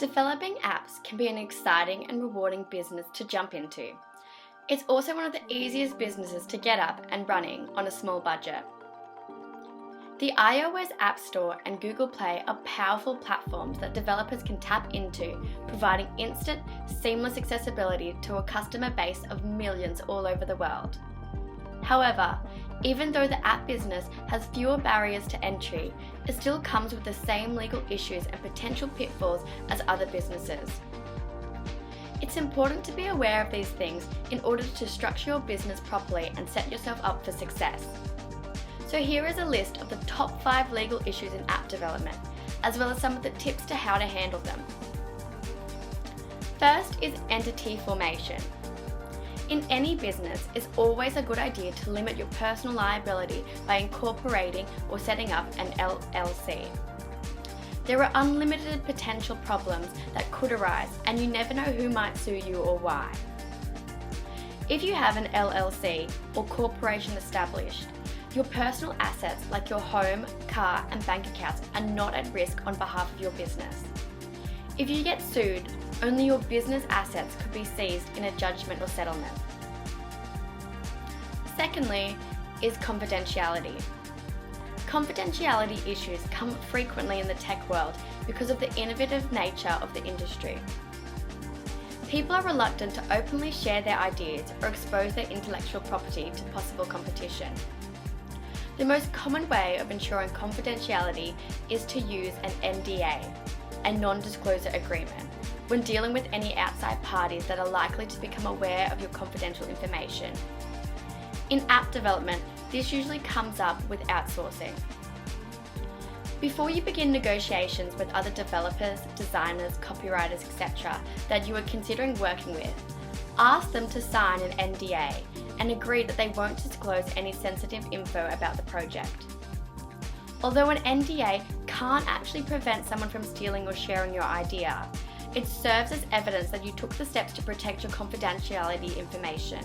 Developing apps can be an exciting and rewarding business to jump into. It's also one of the easiest businesses to get up and running on a small budget. The iOS App Store and Google Play are powerful platforms that developers can tap into, providing instant, seamless accessibility to a customer base of millions all over the world. However, even though the app business has fewer barriers to entry, it still comes with the same legal issues and potential pitfalls as other businesses. It's important to be aware of these things in order to structure your business properly and set yourself up for success. So here is a list of the top 5 legal issues in app development, as well as some of the tips to how to handle them. First is entity formation. In any business, it's always a good idea to limit your personal liability by incorporating or setting up an LLC. There are unlimited potential problems that could arise, and you never know who might sue you or why. If you have an LLC or corporation established, your personal assets like your home, car, and bank accounts are not at risk on behalf of your business. If you get sued, only your business assets could be seized in a judgment or settlement. Secondly is confidentiality. Confidentiality issues come frequently in the tech world because of the innovative nature of the industry. People are reluctant to openly share their ideas or expose their intellectual property to possible competition. The most common way of ensuring confidentiality is to use an NDA, a non-disclosure agreement, when dealing with any outside parties that are likely to become aware of your confidential information. In app development, this usually comes up with outsourcing. Before you begin negotiations with other developers, designers, copywriters, etc. that you are considering working with, ask them to sign an NDA and agree that they won't disclose any sensitive info about the project. Although an NDA can't actually prevent someone from stealing or sharing your idea, it serves as evidence that you took the steps to protect your confidentiality information,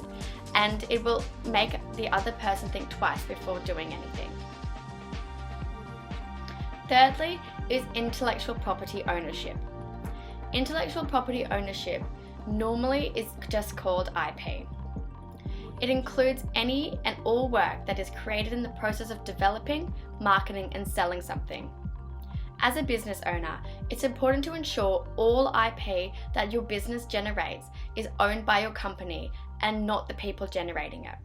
and it will make the other person think twice before doing anything. Thirdly is intellectual property ownership. Intellectual property ownership normally is just called IP. It includes any and all work that is created in the process of developing, marketing, and selling something. As a business owner, it's important to ensure all IP that your business generates is owned by your company and not the people generating it.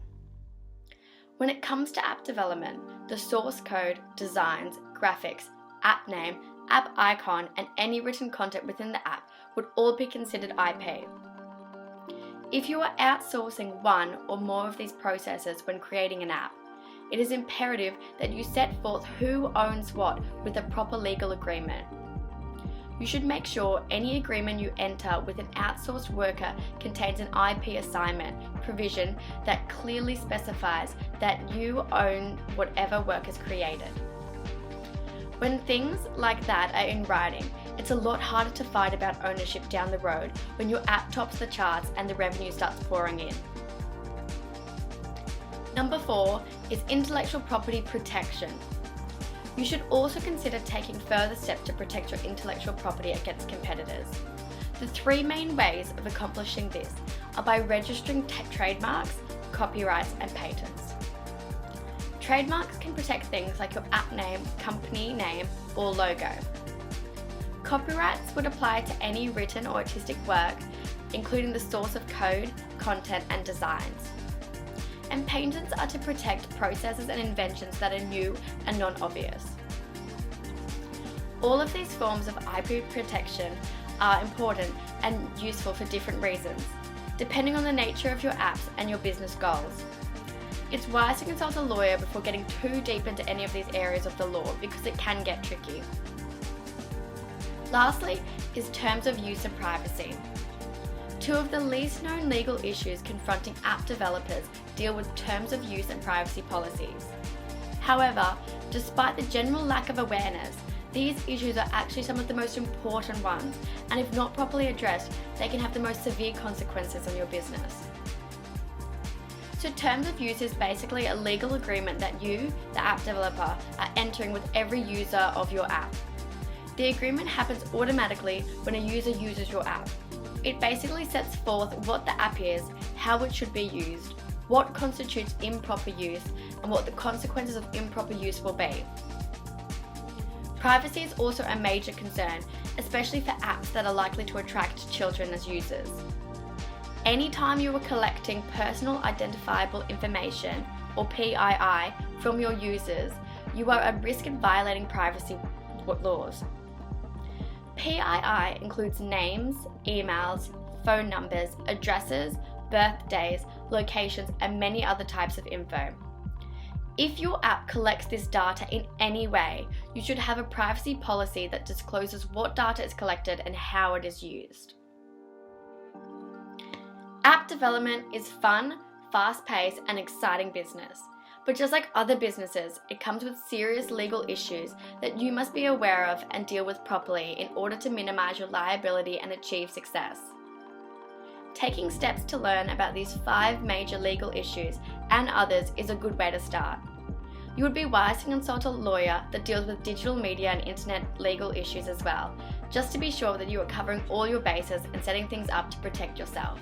When it comes to app development, the source code, designs, graphics, app name, app icon, and any written content within the app would all be considered IP. If you are outsourcing one or more of these processes when creating an app, it is imperative that you set forth who owns what with a proper legal agreement. You should make sure any agreement you enter with an outsourced worker contains an IP assignment provision that clearly specifies that you own whatever work is created. When things like that are in writing, it's a lot harder to fight about ownership down the road when your app tops the charts and the revenue starts pouring in. Number 4 is intellectual property protection. You should also consider taking further steps to protect your intellectual property against competitors. The 3 main ways of accomplishing this are by registering trademarks, copyrights, and patents. Trademarks can protect things like your app name, company name, or logo. Copyrights would apply to any written or artistic work, including the source of code, content, and designs. And patents are to protect processes and inventions that are new and non-obvious. All of these forms of IP protection are important and useful for different reasons, depending on the nature of your apps and your business goals. It's wise to consult a lawyer before getting too deep into any of these areas of the law because it can get tricky. Lastly is terms of use and privacy. 2 of the least known legal issues confronting app developers deal with terms of use and privacy policies. However, despite the general lack of awareness, these issues are actually some of the most important ones, and if not properly addressed, they can have the most severe consequences on your business. So terms of use is basically a legal agreement that you, the app developer, are entering with every user of your app. The agreement happens automatically when a user uses your app. It basically sets forth what the app is, how it should be used, what constitutes improper use, and what the consequences of improper use will be. Privacy is also a major concern, especially for apps that are likely to attract children as users. Anytime you are collecting personal identifiable information, or PII, from your users, you are at risk of violating privacy laws. PII includes names, emails, phone numbers, addresses, birthdays, locations, and many other types of info. If your app collects this data in any way, you should have a privacy policy that discloses what data is collected and how it is used. App development is fun, fast-paced, and exciting business. But just like other businesses, it comes with serious legal issues that you must be aware of and deal with properly in order to minimize your liability and achieve success. Taking steps to learn about these 5 major legal issues and others is a good way to start. You would be wise to consult a lawyer that deals with digital media and internet legal issues as well, just to be sure that you are covering all your bases and setting things up to protect yourself.